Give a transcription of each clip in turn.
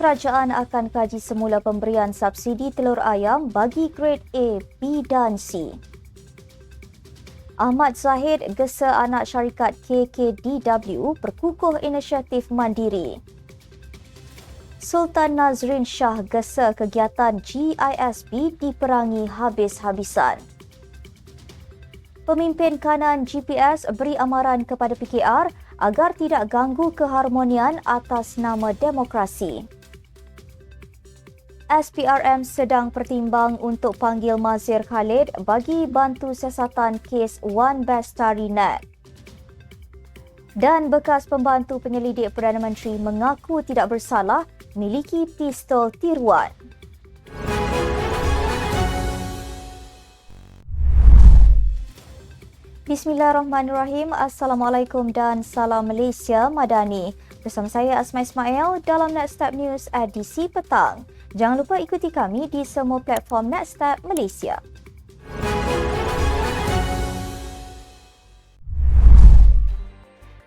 Kerajaan akan kaji semula pemberian subsidi telur ayam bagi grade A, B dan C. Ahmad Zahid gesa anak syarikat KKDW berkukuh inisiatif mandiri. Sultan Nazrin Shah gesa kegiatan GISB diperangi habis-habisan. Pemimpin kanan GPS beri amaran kepada PKR agar tidak ganggu keharmonian atas nama demokrasi. SPRM sedang pertimbang untuk panggil Mazir Khalid bagi bantu siasatan kes Wan Bestari Net. Dan bekas pembantu penyelidik Perdana Menteri mengaku tidak bersalah miliki pistol tiruan. Bismillahirrahmanirrahim. Assalamualaikum dan salam Malaysia Madani. Bersama saya Asma Ismail dalam Nextstep News edisi petang. Jangan lupa ikuti kami di semua platform Nextstep Malaysia.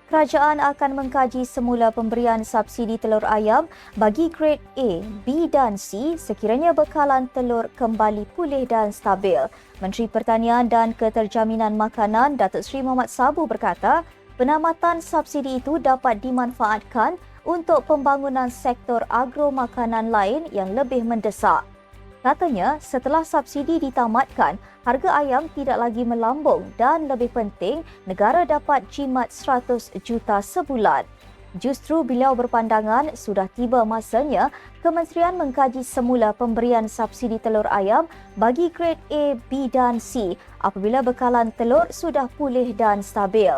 Kerajaan akan mengkaji semula pemberian subsidi telur ayam bagi grade A, B dan C sekiranya bekalan telur kembali pulih dan stabil. Menteri Pertanian dan Keterjaminan Makanan Datuk Seri Mohamad Sabu berkata, penamatan subsidi itu dapat dimanfaatkan untuk pembangunan sektor agro makanan lain yang lebih mendesak. Katanya, setelah subsidi ditamatkan, harga ayam tidak lagi melambung dan lebih penting, negara dapat jimat 100 juta sebulan. Justru beliau berpandangan sudah tiba masanya kementerian mengkaji semula pemberian subsidi telur ayam bagi grade A, B dan C apabila bekalan telur sudah pulih dan stabil.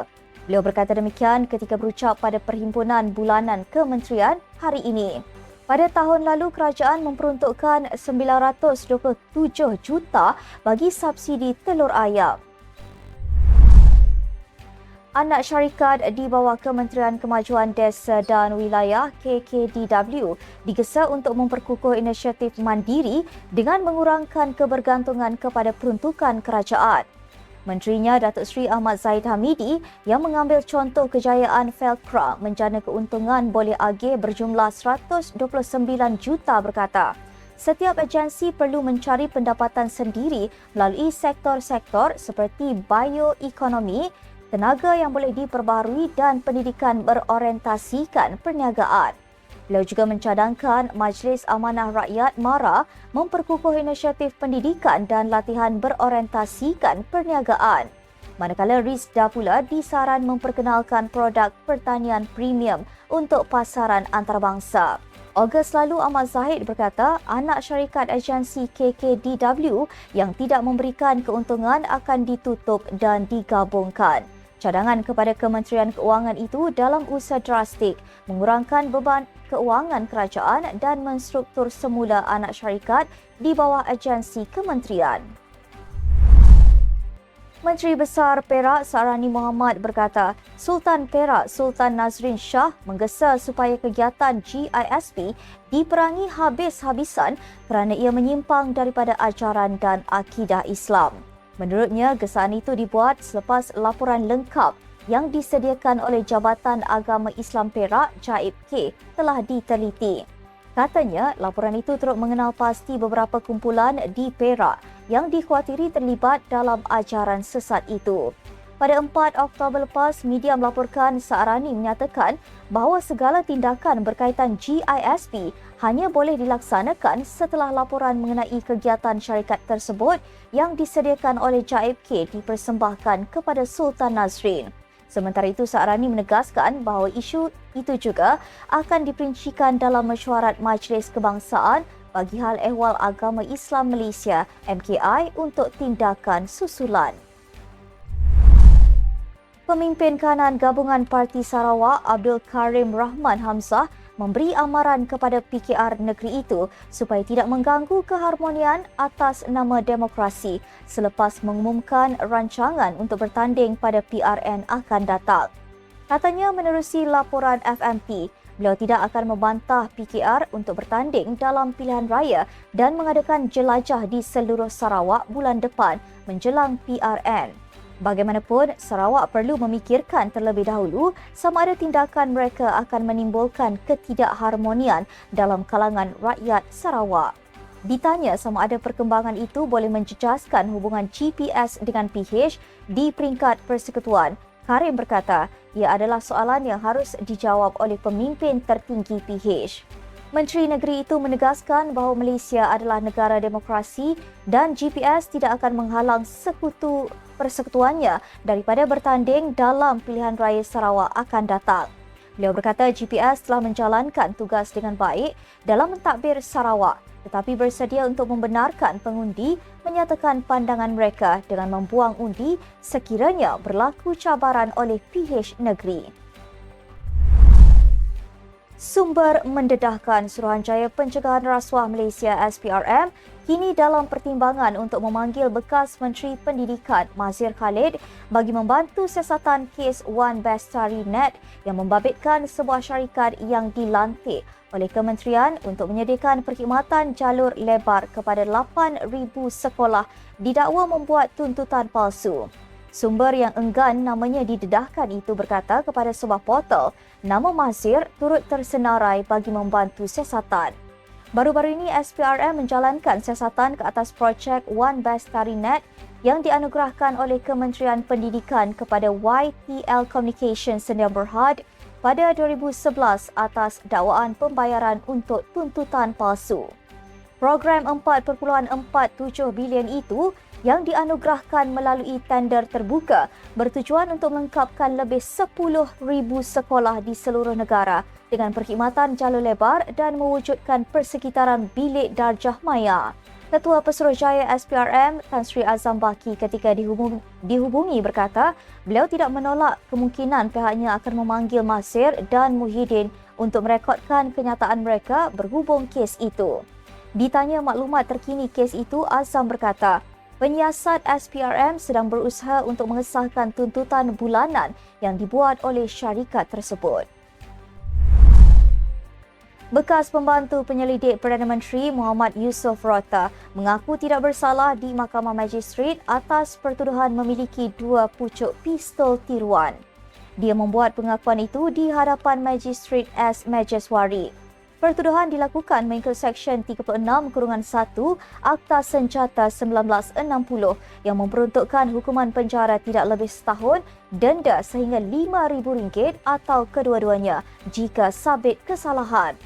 Beliau berkata demikian ketika berucap pada Perhimpunan Bulanan Kementerian hari ini. Pada tahun lalu, kerajaan memperuntukkan 927 juta bagi subsidi telur ayam. Anak syarikat di bawah Kementerian Kemajuan Desa dan Wilayah KKDW digesa untuk memperkukuh inisiatif mandiri dengan mengurangkan kebergantungan kepada peruntukan kerajaan. Menterinya Datuk Seri Ahmad Zahid Hamidi yang mengambil contoh kejayaan Felcra menjana keuntungan boleh agih berjumlah 129 juta berkata, setiap agensi perlu mencari pendapatan sendiri melalui sektor-sektor seperti bioekonomi, tenaga yang boleh diperbaharui dan pendidikan berorientasikan perniagaan. Beliau juga mencadangkan Majlis Amanah Rakyat MARA memperkukuh inisiatif pendidikan dan latihan berorientasikan perniagaan. Manakala Rizda pula disaran memperkenalkan produk pertanian premium untuk pasaran antarabangsa. Ogos lalu Ahmad Zahid berkata anak syarikat agensi KKDW yang tidak memberikan keuntungan akan ditutup dan digabungkan. Cadangan kepada Kementerian Keuangan itu dalam usaha drastik mengurangkan beban keuangan kerajaan dan menstruktur semula anak syarikat di bawah agensi kementerian. Menteri Besar Perak Saarani Mohamad berkata, Sultan Perak Sultan Nazrin Shah menggesa supaya kegiatan GISB diperangi habis-habisan kerana ia menyimpang daripada ajaran dan akidah Islam. Menurutnya, gesaan itu dibuat selepas laporan lengkap yang disediakan oleh Jabatan Agama Islam Perak Jaib K telah diteliti. Katanya, laporan itu turut mengenal pasti beberapa kumpulan di Perak yang dikhawatiri terlibat dalam ajaran sesat itu. Pada 4 Oktober lepas, media melaporkan Saarani menyatakan bahawa segala tindakan berkaitan GISB hanya boleh dilaksanakan setelah laporan mengenai kegiatan syarikat tersebut yang disediakan oleh Jaib K dipersembahkan kepada Sultan Nazrin. Sementara itu, Saarani menegaskan bahawa isu itu juga akan diperincikan dalam mesyuarat Majlis Kebangsaan bagi hal ehwal agama Islam Malaysia MKI untuk tindakan susulan. Pemimpin kanan Gabungan Parti Sarawak Abdul Karim Rahman Hamzah memberi amaran kepada PKR negeri itu supaya tidak mengganggu keharmonian atas nama demokrasi selepas mengumumkan rancangan untuk bertanding pada PRN akan datang. Katanya menerusi laporan FMP, beliau tidak akan membantah PKR untuk bertanding dalam pilihan raya dan mengadakan jelajah di seluruh Sarawak bulan depan menjelang PRN. Bagaimanapun, Sarawak perlu memikirkan terlebih dahulu sama ada tindakan mereka akan menimbulkan ketidakharmonian dalam kalangan rakyat Sarawak. Ditanya sama ada perkembangan itu boleh menjejaskan hubungan GPS dengan PH di peringkat persekutuan, Karim berkata ia adalah soalan yang harus dijawab oleh pemimpin tertinggi PH. Menteri Negeri itu menegaskan bahawa Malaysia adalah negara demokrasi dan GPS tidak akan menghalang sekutu persekutuannya daripada bertanding dalam pilihan raya Sarawak akan datang. Beliau berkata GPS telah menjalankan tugas dengan baik dalam mentadbir Sarawak tetapi bersedia untuk membenarkan pengundi menyatakan pandangan mereka dengan membuang undi sekiranya berlaku cabaran oleh PH negeri. Sumber mendedahkan Suruhanjaya Pencegahan Rasuah Malaysia SPRM kini dalam pertimbangan untuk memanggil bekas Menteri Pendidikan Mazir Khalid bagi membantu siasatan kes Wan Bestari Net yang membabitkan sebuah syarikat yang dilantik oleh kementerian untuk menyediakan perkhidmatan jalur lebar kepada 8,000 sekolah didakwa membuat tuntutan palsu. Sumber yang enggan namanya didedahkan itu berkata kepada sebuah portal, nama Mazir turut tersenarai bagi membantu siasatan. Baru-baru ini SPRM menjalankan siasatan ke atas projek One Bestari Net yang dianugerahkan oleh Kementerian Pendidikan kepada YTL Communications Sdn Bhd pada 2011 atas dakwaan pembayaran untuk tuntutan palsu. Program 4.47 bilion itu yang dianugerahkan melalui tender terbuka bertujuan untuk melengkapkan lebih 10,000 sekolah di seluruh negara dengan perkhidmatan jalur lebar dan mewujudkan persekitaran bilik darjah maya. Ketua Pesuruhjaya SPRM Tan Sri Azam Baki ketika dihubungi berkata beliau tidak menolak kemungkinan pihaknya akan memanggil Mazir dan Muhyiddin untuk merekodkan kenyataan mereka berhubung kes itu. Ditanya maklumat terkini kes itu, Azam berkata penyiasat SPRM sedang berusaha untuk mengesahkan tuntutan bulanan yang dibuat oleh syarikat tersebut. Bekas pembantu penyelidik Perdana Menteri Muhammad Yusof Rota mengaku tidak bersalah di Mahkamah Magistrate atas pertuduhan memiliki 2 pucuk pistol tiruan. Dia membuat pengakuan itu di hadapan Magistrate S. Majeswari. Pertuduhan dilakukan mengikut Seksyen 36-1 Akta Senjata 1960 yang memperuntukkan hukuman penjara tidak lebih setahun, denda sehingga RM5,000 atau kedua-duanya jika sabit kesalahan.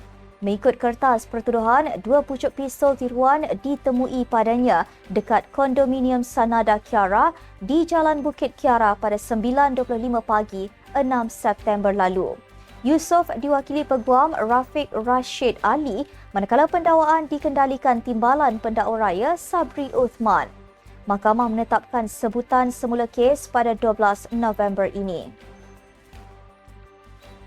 Mengikut kertas pertuduhan, 2 pucuk pistol tiruan ditemui padanya dekat kondominium Sanada Kiara di Jalan Bukit Kiara pada 9.25 pagi 6 September lalu. Yusof diwakili Peguam Rafiq Rashid Ali manakala pendakwaan dikendalikan Timbalan Pendakwa Raya Sabri Uthman. Mahkamah menetapkan sebutan semula kes pada 12 November ini.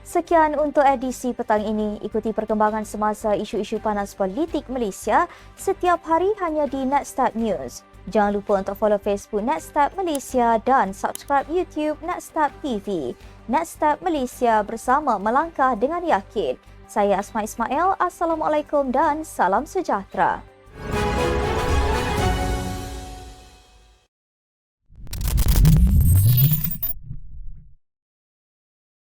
Sekian untuk edisi petang ini. Ikuti perkembangan semasa isu-isu panas politik Malaysia setiap hari hanya di Netstat News. Jangan lupa untuk follow Facebook Netstat Malaysia dan subscribe YouTube Netstat TV. Netstat Malaysia bersama melangkah dengan yakin. Saya Asma Ismail. Assalamualaikum dan salam sejahtera.